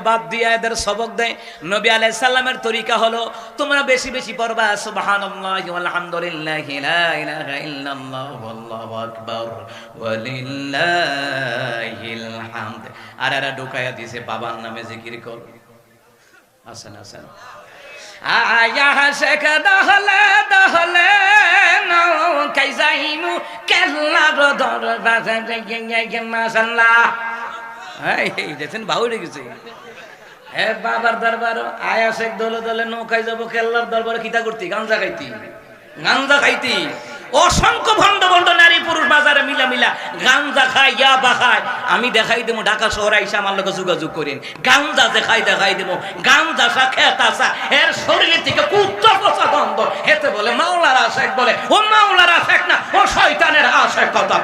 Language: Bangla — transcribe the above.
বাদ দিয়ে এদের সবক দেয়। নবী আলাইহিস সালামের তরিকা হলো তোমরা বেশি বেশি পড়বা সুবহানাল্লাহি ওয়াল হামদুলিল্লাহি লা ইলাহা ইল্লাল্লাহু আল্লাহু আকবার ওয়া লিল্লাহিল হামদ। আর এরা ঢুকায়া দিয়েছে বাবার নামে জিকির কর। আসেন আসেন আয়া শেখ দহলে দহলে নৌকাই যাইমু কেল্লার দরবারে মাশাআল্লাহ। এই দেখেন বাউরে গেছে এ বাবার দরবার আয়া শেখ দলে দলে নৌকায় যাবো কেল্লার দরবারে কিতা করতি? গাঞ্জা খাইতি, গাঞ্জা খাইতি। অসংখ্য ভণ্ড ভণ্ড নারী পুরুষ বাজারে মিলা মিলা গাঞ্জা খায়, ইয়াবা খায়। আমি দেখাই দেবো ঢাকা শহরে আইসা আমার লোক যোগাযোগ করেন। গাঞ্জা দেখাই দেবো, গাঞ্জা সা খেতাসা এর শরীরের থেকে কুত্তা পচা গন্ধ। এতে বলে মাওলার আশেক, বলে ও মাওলার আশেক না, ও শয়তানের আশেক কথা।